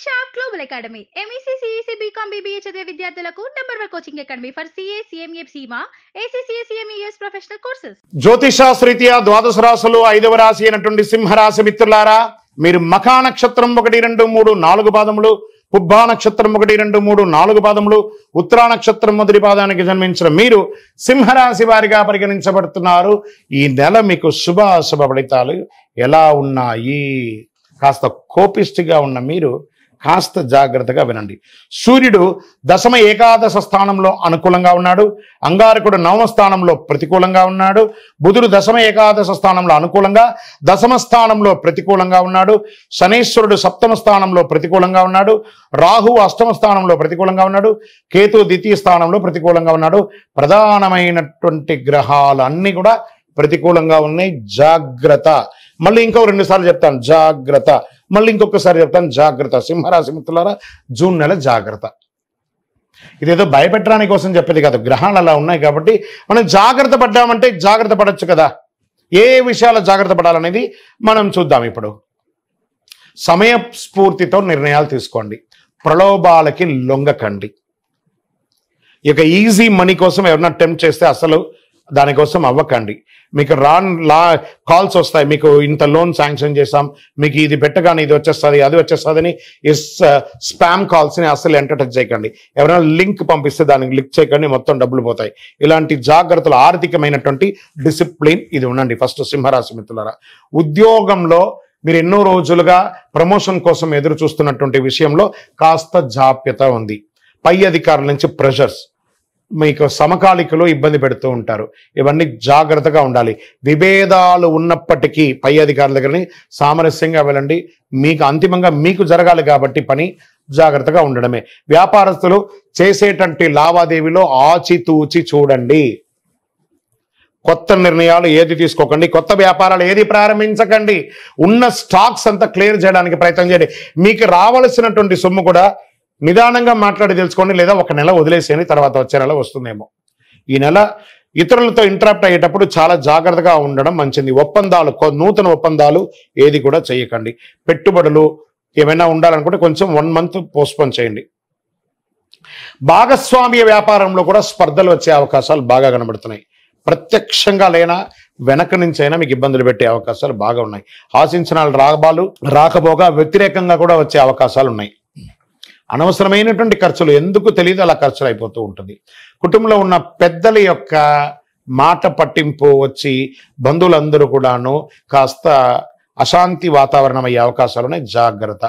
Shop global academy MEC CEC BCom BBA చదివే విద్యార్థులకు number 1 coaching academy for CA CMA CMA ACCA CMA professional courses. జ్యోతిషాస్త్రీత్యా ద్వాదశ రాశులు 5వ రాశి అయినటువంటి సింహరాశి మిత్రులారా, మీరు మఖా నక్షత్రం 1 2 3 4 పాదములు, పుబ్బా నక్షత్రం 1 2 3 4 పాదములు, ఉత్తరా నక్షత్రం మొదటి పాదానికి జన్మించిన మీరు సింహరాశి వారిగా పరిగణించబడుతున్నారు. ఈ నెల మీకు శుభాశుభ ఫలితాలు ఎలా ఉన్నాయి? కాస్త కోపిష్టిగా ఉన్న మీరు కాస్త జాగ్రత్తగా వినండి. సూర్యుడు దశమ ఏకాదశ స్థానంలో అనుకూలంగా ఉన్నాడు. అంగారకుడు 9వ స్థానంలో ప్రతికూలంగా ఉన్నాడు. బుధుడు దశమ ఏకాదశ స్థానంలో అనుకూలంగా, దశమ స్థానంలో ప్రతికూలంగా ఉన్నాడు. శనీశ్వరుడు 7వ స్థానంలో ప్రతికూలంగా ఉన్నాడు. రాహువు 8వ స్థానంలో ప్రతికూలంగా ఉన్నాడు. కేతు ద్వితీయ స్థానంలో ప్రతికూలంగా ఉన్నాడు. ప్రధానమైనటువంటి గ్రహాలు అన్ని కూడా ప్రతికూలంగా ఉన్నాయి. జాగ్రత్త. మళ్ళీ ఇంకో 2 సార్లు చెప్తాను జాగ్రత్త, మళ్ళీ ఇంకొకసారి చెప్తాను జాగ్రత్త. సింహరాశి మిత్రులారా, జూన్ నెల జాగ్రత్త. ఇదేదో భయపెట్టడానికి కోసం చెప్పేది కాదు, గ్రహాలు అలా ఉన్నాయి కాబట్టి మనం జాగ్రత్త పడ్డామంటే జాగ్రత్త పడవచ్చు కదా. ఏ విషయాలు జాగ్రత్త పడాలనేది మనం చూద్దాం. ఇప్పుడు సమయ స్ఫూర్తితో నిర్ణయాలు తీసుకోండి. ప్రలోభాలకి లొంగకండి. ఇక ఈజీ మనీ కోసం ఎవరన్నా టెంప్ట్ చేస్తే అసలు దానికోసం అవ్వకండి. మీకు కాల్స్ వస్తాయి, మీకు ఇంత లోన్ శాంక్షన్ చేసాం, మీకు ఇది పెట్టగానే ఇది వచ్చేస్తుంది అది వచ్చేస్తుందని స్పామ్ కాల్స్ని అసలు ఎంటర్టైన్ చేయకండి. ఎవరైనా లింక్ పంపిస్తే దానికి క్లిక్ చేయకండి, మొత్తం డబ్బులు పోతాయి. ఇలాంటి జాగ్రత్తలు, ఆర్థికమైనటువంటి డిసిప్లిన్ ఇది ఉండండి. ఫస్ట్ సింహరాశి మిత్రులారా, ఉద్యోగంలో మీరు ఎన్నో రోజులుగా ప్రమోషన్ కోసం ఎదురు చూస్తున్నటువంటి విషయంలో కాస్త జాప్యత ఉంది. పై అధికారుల నుంచి ప్రెషర్స్, మీకు సమకాలికలో ఇబ్బంది పెడుతూ ఉంటారు. ఇవన్నీ జాగ్రత్తగా ఉండాలి. విభేదాలు ఉన్నప్పటికీ పై అధికారుల దగ్గరని సామరస్యంగా వెళ్ళండి. మీకు అంతిమంగా మీకు జరగాలి కాబట్టి పని జాగ్రత్తగా ఉండడమే. వ్యాపారస్తులు చేసేటువంటి లావాదేవీలో ఆచితూచి చూడండి. కొత్త నిర్ణయాలు ఏది తీసుకోకండి. కొత్త వ్యాపారాలు ఏది ప్రారంభించకండి. ఉన్న స్టాక్స్ అంతా క్లియర్ చేయడానికి ప్రయత్నం చేయండి. మీకు రావాల్సినటువంటి సొమ్ము కూడా నిదానంగా మాట్లాడి తెలుసుకోండి, లేదా ఒక నెల వదిలేసేయండి, తర్వాత వచ్చే నెల వస్తుందేమో. ఈ నెల ఇతరులతో ఇంటరాక్ట్ అయ్యేటప్పుడు చాలా జాగ్రత్తగా ఉండడం మంచిది. ఒప్పందాలు, నూతన ఒప్పందాలు ఏది కూడా చేయకండి. పెట్టుబడులు ఏమైనా ఉండాలనుకుంటే కొంచెం 1 మంత్ పోస్ట్పోన్ చేయండి. భాగస్వామ్య వ్యాపారంలో కూడా స్పర్ధలు వచ్చే అవకాశాలు బాగా కనబడుతున్నాయి. ప్రత్యక్షంగా లేనా వెనక నుంచి అయినా మీకు ఇబ్బందులు పెట్టే అవకాశాలు బాగా ఉన్నాయి. ఆశించిన లాభాలు రాకపోగా వ్యతిరేకంగా కూడా వచ్చే అవకాశాలు ఉన్నాయి. అనవసరమైనటువంటి ఖర్చులు ఎందుకు తెలియదు అలా ఖర్చులు అయిపోతూ ఉంటుంది. కుటుంబంలో ఉన్న పెద్దల యొక్క మాట పట్టింపు వచ్చి బంధువులందరూ కూడాను కాస్త అశాంతి వాతావరణం అయ్యే అవకాశాలు ఉన్నాయి. జాగ్రత్త.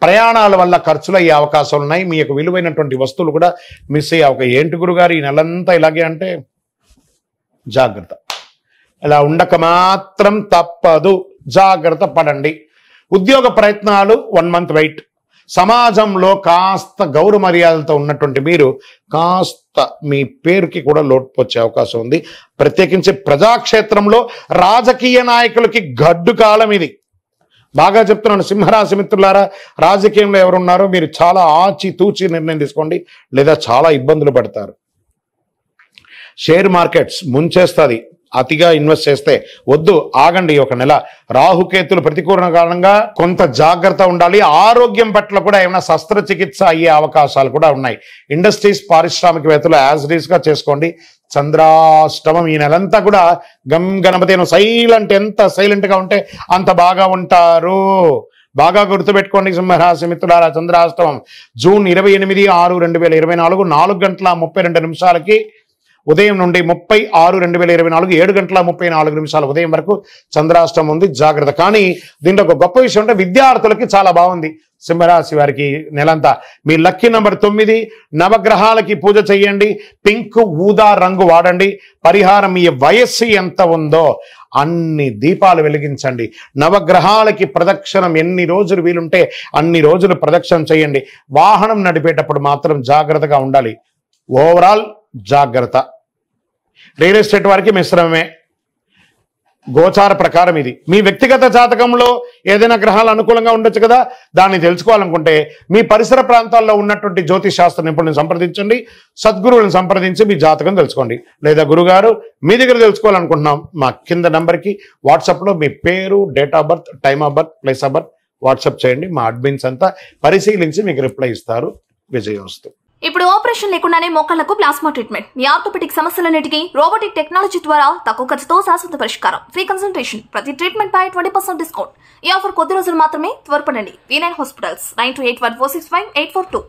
ప్రయాణాల వల్ల ఖర్చులు అయ్యే అవకాశాలు ఉన్నాయి. మీ యొక్క విలువైనటువంటి వస్తువులు కూడా మిస్ అయ్యే అవకాశం. ఏంటి గురుగారు ఈ నెలంతా ఇలాగే అంటే జాగ్రత్త. ఇలా ఉండక మాత్రం తప్పదు, జాగ్రత్త పడండి. ఉద్యోగ ప్రయత్నాలు 1 మంత్ వెయిట్. సమాజంలో కాస్త గౌరవ మర్యాదలతో ఉన్నటువంటి మీరు కాస్త మీ పేరుకి కూడా లోటు వచ్చే అవకాశం ఉంది. ప్రత్యేకించి ప్రజాక్షేత్రంలో రాజకీయ నాయకులకి గడ్డు కాలం ఇది. బాగా చెప్తున్నాను సింహరాశి మిత్రులారా, రాజకీయంలో ఎవరున్నారో మీరు చాలా ఆచితూచి నిర్ణయం తీసుకోండి, లేదా చాలా ఇబ్బందులు పడతారు. షేర్ మార్కెట్స్ ముంచేస్తుంది. అతిగా ఇన్వెస్ట్ చేస్తే వద్దు, ఆగండి ఒక నెల. రాహుకేతులు ప్రతికూల కారణంగా కొంత జాగ్రత్త ఉండాలి. ఆరోగ్యం పట్ల కూడా ఏమైనా శస్త్రచికిత్స అయ్యే అవకాశాలు కూడా ఉన్నాయి. ఇండస్ట్రీస్, పారిశ్రామికవేత్తలు యాజ్ ఇట్ ఈస్ గా చేసుకోండి. చంద్రాష్టమం ఈ నెలంతా కూడా గణపతి సైలెంట్, ఎంత సైలెంట్ గా ఉంటే అంత బాగా ఉంటారు. బాగా గుర్తుపెట్టుకోండి సింహరాశి మిత్రులారా, చంద్రాష్టమం జూన్ 28, 6, 2024 4 గంటల 32 నిమిషాలకి ఉదయం నుండి 30, 6, 2024 7 గంటల 34 నిమిషాల ఉదయం వరకు చంద్రాష్టమం ఉంది. జాగ్రత్త. కానీ దీంట్లో ఒక గొప్ప విషయం అంటే విద్యార్థులకి చాలా బాగుంది. సింహరాశి వారికి నెలంతా మీ లక్కీ నెంబర్ 9. నవగ్రహాలకి పూజ చేయండి. పింక్, ఊదా రంగు వాడండి. పరిహారం మీ వయస్సు ఎంత ఉందో అన్ని దీపాలు వెలిగించండి. నవగ్రహాలకి ప్రదక్షిణం ఎన్ని రోజులు వీలుంటే అన్ని రోజులు ప్రదక్షిణం చేయండి. వాహనం నడిపేటప్పుడు మాత్రం జాగ్రత్తగా ఉండాలి. ఓవరాల్ జాగ్రత్త. రియల్ ఎస్టేట్ వారికి మిశ్రమమే. గోచార ప్రకారం ఇది. మీ వ్యక్తిగత జాతకంలో ఏదైనా గ్రహాలు అనుకూలంగా ఉండొచ్చు కదా, దాన్ని తెలుసుకోవాలనుకుంటే మీ పరిసర ప్రాంతాల్లో ఉన్నటువంటి జ్యోతిష్ శాస్త్ర నిపుణులను సంప్రదించండి. సద్గురువులను సంప్రదించి మీ జాతకం తెలుసుకోండి. లేదా గురుగారు మీ దగ్గర తెలుసుకోవాలనుకుంటున్నాం, మా కింద నంబర్కి వాట్సాప్లో మీ పేరు, date of birth, time of birth, place of birth WhatsApp చేయండి. మా అడ్మిన్స్ అంతా పరిశీలించి మీకు రిప్లై ఇస్తారు. విజయోస్తు. ఇప్పుడు ఆపరేషన్ లేకుండానే మోకాళ్లకు ప్లాస్మా ట్రీట్మెంట్. మీ ఆర్థోపెటిక్ సమస్యలన్నిటికీ రోబోటిక్ టెక్నాలజీ ద్వారా తక్కువ ఖర్చుతో శాశ్వత పరిష్కారం. Free consultation. ప్రతి ట్రీట్మెంట్ పై 20% డిస్కౌంట్. ఈ ఆఫర్ కొద్ది రోజులు మాత్రమే. త్వరపడండి. V9 hospitals 9281465842.